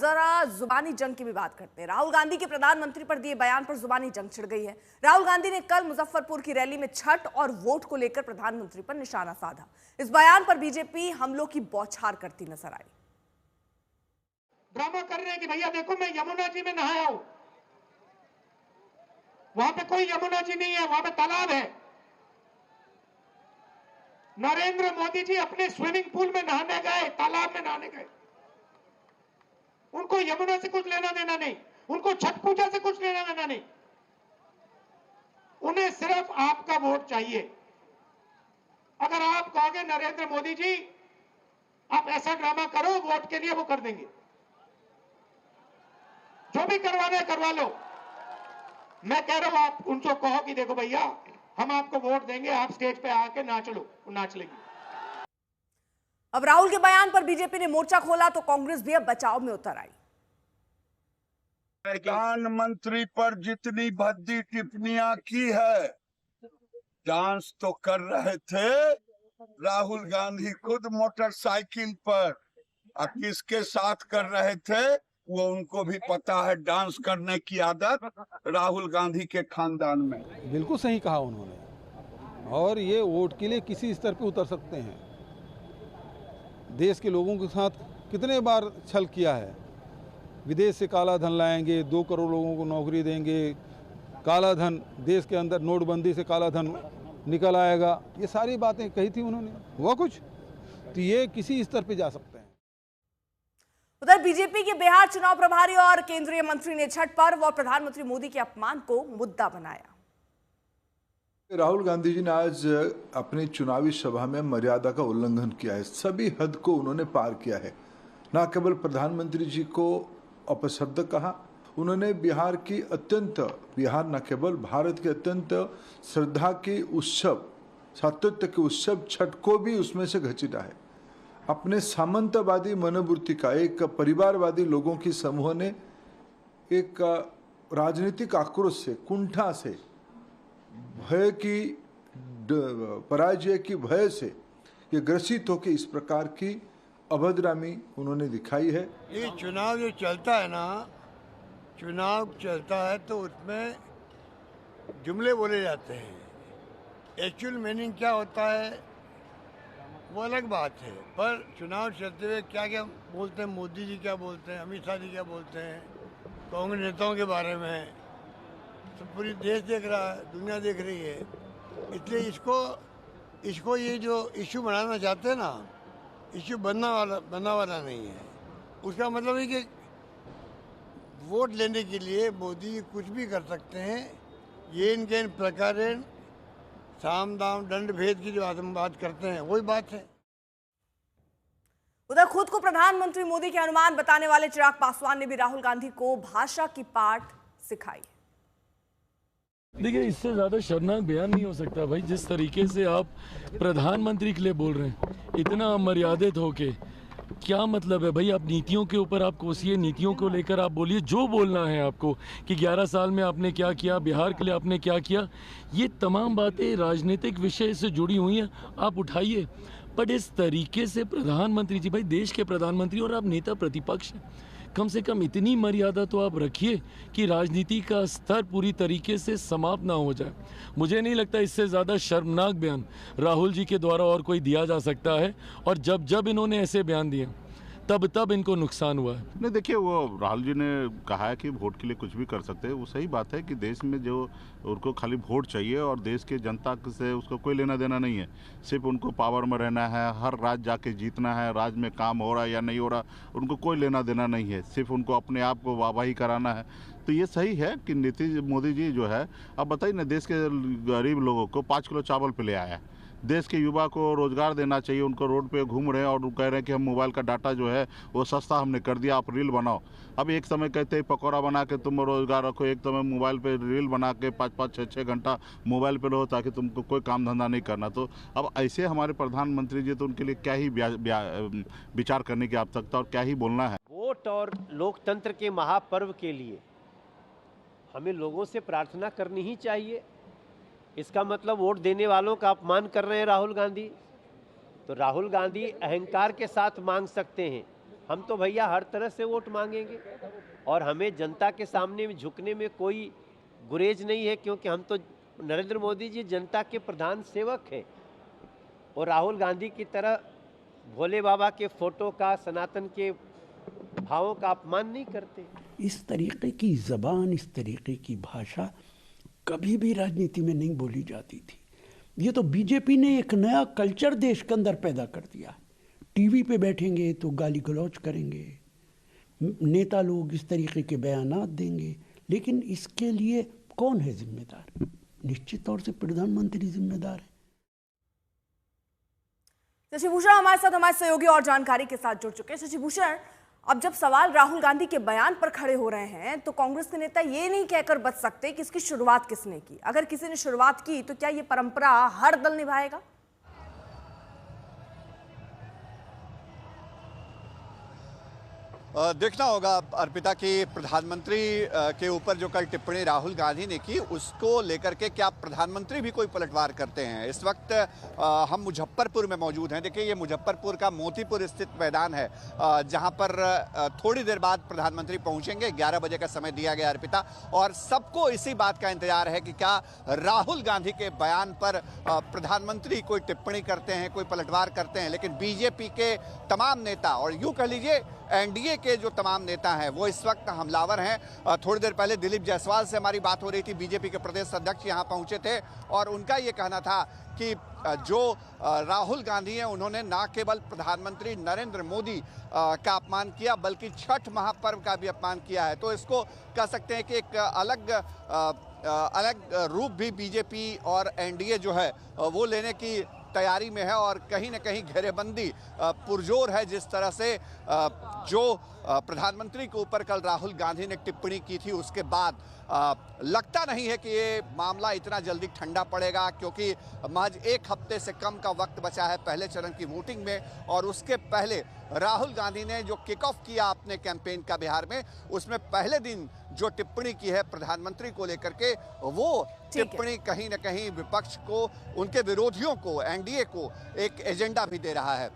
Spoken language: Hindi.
जरा जुबानी जंग की भी बात करते हैं। राहुल गांधी के प्रधानमंत्री पर दिए बयान पर जुबानी जंग छिड़ गई है। राहुल गांधी ने कल मुजफ्फरपुर की रैली में छठ और वोट को लेकर प्रधानमंत्री पर निशाना साधा। इस बयान पर बीजेपी हमलों की बौछार करती नजर आई। ड्रामा कर रहे हैं कि भैया देखो मैं यमुना जी में नहाया हूं, वहां पे कोई यमुना जी नहीं है, वहां पे तालाब है। नरेंद्र मोदी जी अपने स्विमिंग पूल में नहाने गए, तालाब में नहाने गए। उनको यमुना से कुछ लेना देना नहीं, उनको छठ पूजा से कुछ लेना देना नहीं। उन्हें सिर्फ आपका वोट चाहिए। अगर आप कहोगे नरेंद्र मोदी जी आप ऐसा ड्रामा करो वोट के लिए, वो कर देंगे। जो भी करवाना है करवा लो। मैं कह रहा हूं आप उनको कहो कि देखो भैया हम आपको वोट देंगे, आप स्टेज पे आके नाच लो, वो नाच लेगी। अब राहुल के बयान पर बीजेपी ने मोर्चा खोला तो कांग्रेस भी अब बचाव में उतर आई। प्रधानमंत्री पर जितनी भद्दी टिप्पणियां की है, डांस तो कर रहे थे राहुल गांधी खुद मोटरसाइकिल पर, और किसके साथ कर रहे थे वो उनको भी पता है। डांस करने की आदत राहुल गांधी के खानदान में। बिल्कुल सही कहा उन्होंने, और ये वोट के लिए किसी स्तर पे उतर सकते हैं। देश के लोगों के साथ कितने बार छल किया है। विदेश से काला धन लाएंगे, 2 करोड़ लोगों को नौकरी देंगे, काला धन देश के अंदर, नोटबंदी से काला धन निकल आएगा, ये सारी बातें कही थी उन्होंने। हुआ कुछ? तो ये किसी स्तर पे जा सकते हैं। उधर बीजेपी के बिहार चुनाव प्रभारी और केंद्रीय मंत्री ने छठ पर्व और प्रधानमंत्री मोदी के अपमान को मुद्दा बनाया। राहुल गांधी जी ने आज अपनी चुनावी सभा में मर्यादा का उल्लंघन किया है। सभी हद को उन्होंने पार किया है। न केवल प्रधानमंत्री जी को अपशब्द कहा, उन्होंने बिहार न केवल भारत के अत्यंत श्रद्धा की उत्सव, सातत्य के उत्सव छठ को भी उसमें से घसीटा है। अपने सामंतवादी मनोवृत्ति का, एक परिवारवादी लोगों की समूह ने एक राजनीतिक आक्रोश से, कुंठा से, भय की, पराजय की भय से ये ग्रसित होकर इस प्रकार की अभद्रामी उन्होंने दिखाई है। ये चुनाव जो चलता है ना, चुनाव चलता है तो उसमें जुमले बोले जाते हैं। एक्चुअल मीनिंग क्या होता है वो अलग बात है, पर चुनाव चलते हुए क्या क्या बोलते हैं, मोदी जी क्या बोलते हैं, अमित शाह जी क्या बोलते हैं, कांग्रेस नेताओं के बारे में, तो पूरी देश देख रहा है, दुनिया देख रही है। इसलिए इसको ये जो इशू बनाना चाहते हैं ना, इशू बनना वाला नहीं है। उसका मतलब है कि वोट लेने के लिए मोदी कुछ भी कर सकते हैं। ये इनके प्रकार साम दाम दंड भेद की जो हम बात करते हैं वही बात है। उधर खुद को प्रधानमंत्री मोदी के अनुमान बताने वाले चिराग पासवान ने भी राहुल गांधी को भाषा की पाठ सिखाई। देखिए, इससे ज्यादा शर्मनाक बयान नहीं हो सकता भाई। जिस तरीके से आप प्रधानमंत्री के लिए बोल रहे हैं, इतना अमर्यादित होके, क्या मतलब है भाई? आप नीतियों के ऊपर आप कोसिए, नीतियों को लेकर आप बोलिए जो बोलना है आपको, कि 11 साल में आपने क्या किया, बिहार के लिए आपने क्या किया। ये तमाम बातें राजनीतिक विषय से जुड़ी हुई हैं, आप उठाइए। बट इस तरीके से प्रधानमंत्री जी, भाई देश के प्रधानमंत्री और आप नेता प्रतिपक्ष हैं, कम से कम इतनी मर्यादा तो आप रखिए कि राजनीति का स्तर पूरी तरीके से समाप्त ना हो जाए। मुझे नहीं लगता इससे ज़्यादा शर्मनाक बयान राहुल जी के द्वारा और कोई दिया जा सकता है। और जब इन्होंने ऐसे बयान दिए तब इनको नुकसान हुआ है। नहीं, देखिए, वो राहुल जी ने कहा है कि वोट के लिए कुछ भी कर सकते हैं। वो सही बात है कि देश में जो उनको खाली वोट चाहिए और देश के जनता से उसको कोई लेना देना नहीं है। सिर्फ उनको पावर में रहना है, हर राज्य जाके जीतना है, राज्य में काम हो रहा है या नहीं हो रहा, उनको कोई लेना देना नहीं है। सिर्फ उनको अपने आप को वाहवाही कराना है। तो ये सही है कि नीतीश मोदी जी जो है, अब बताइए ना, देश के गरीब लोगों को 5 किलो चावल पे ले आया है। देश के युवा को रोजगार देना चाहिए, उनको रोड पे घूम रहे हैं और कह रहे हैं कि हम मोबाइल का डाटा जो है वो सस्ता हमने कर दिया, आप रील बनाओ। अब एक समय कहते हैं पकौड़ा बना के तुम रोजगार रखो, एक समय मोबाइल पे रील बना के 5-5, 6-6 घंटा मोबाइल पे रहो ताकि तुमको कोई काम धंधा नहीं करना। तो अब ऐसे हमारे प्रधानमंत्री जी, तो उनके लिए क्या ही विचार करने की आवश्यकता और क्या ही बोलना है। वोट और लोकतंत्र के महापर्व के लिए हमें लोगों से प्रार्थना करनी ही चाहिए। इसका मतलब वोट देने वालों का अपमान कर रहे हैं राहुल गांधी। तो राहुल गांधी अहंकार के साथ मांग सकते हैं, हम तो भैया हर तरह से वोट मांगेंगे और हमें जनता के सामने में झुकने में कोई गुरेज नहीं है, क्योंकि हम तो नरेंद्र मोदी जी जनता के प्रधान सेवक हैं और राहुल गांधी की तरह भोले बाबा के फोटो का, सनातन के भावों का अपमान नहीं करते। इस तरीके की ज़बान, इस तरीके की भाषा कभी भी राजनीति में नहीं बोली जाती थी। ये तो बीजेपी ने एक नया कल्चर देश के अंदर पैदा कर दिया। टीवी पे बैठेंगे तो गाली गलौज करेंगे, नेता लोग इस तरीके के बयानात देंगे, लेकिन इसके लिए कौन है जिम्मेदार? निश्चित तौर से प्रधानमंत्री जिम्मेदार है। शशि भूषण हमारे साथ हमारे सहयोगी और जानकारी के साथ जुड़ चुके हैं। शशि भूषण, अब जब सवाल राहुल गांधी के बयान पर खड़े हो रहे हैं तो कांग्रेस के नेता ये नहीं कहकर बच सकते कि इसकी शुरुआत किसने की। अगर किसी ने शुरुआत की तो क्या ये परंपरा हर दल निभाएगा? देखना होगा अर्पिता की प्रधानमंत्री के ऊपर जो कल टिप्पणी राहुल गांधी ने की, उसको लेकर के क्या प्रधानमंत्री भी कोई पलटवार करते हैं। इस वक्त हम मुजफ्फरपुर में मौजूद हैं। देखिए, ये मुजफ्फरपुर का मोतीपुर स्थित मैदान है, जहां पर थोड़ी देर बाद प्रधानमंत्री पहुंचेंगे। 11 बजे का समय दिया गया अर्पिता, और सबको इसी बात का इंतजार है कि क्या राहुल गांधी के बयान पर प्रधानमंत्री कोई टिप्पणी करते हैं, कोई पलटवार करते हैं। लेकिन बीजेपी के तमाम नेता और यूं कह लीजिए एनडीए के जो तमाम नेता हैं वो इस वक्त हमलावर हैं। थोड़ी देर पहले दिलीप जायसवाल से हमारी बात हो रही थी, बीजेपी के प्रदेश अध्यक्ष यहां पहुंचे थे और उनका ये कहना था कि जो राहुल गांधी हैं उन्होंने ना केवल प्रधानमंत्री नरेंद्र मोदी का अपमान किया बल्कि छठ महापर्व का भी अपमान किया है। तो इसको कह सकते हैं कि एक अलग रूप भी बीजेपी और एनडीए जो है वो लेने की तैयारी में है और कहीं न कहीं घेरेबंदी पुरजोर है। जिस तरह से जो प्रधानमंत्री के ऊपर कल राहुल गांधी ने टिप्पणी की थी उसके बाद लगता नहीं है कि ये मामला इतना जल्दी ठंडा पड़ेगा, क्योंकि महज एक हफ्ते से कम का वक्त बचा है पहले चरण की वोटिंग में। और उसके पहले राहुल गांधी ने जो किक ऑफ किया अपने कैंपेन का बिहार में, उसमें पहले दिन जो टिप्पणी की है प्रधानमंत्री को लेकर के, वो टिप्पणी कहीं न कहीं विपक्ष को, उनके विरोधियों को, एनडीए को एक एजेंडा भी दे रहा है।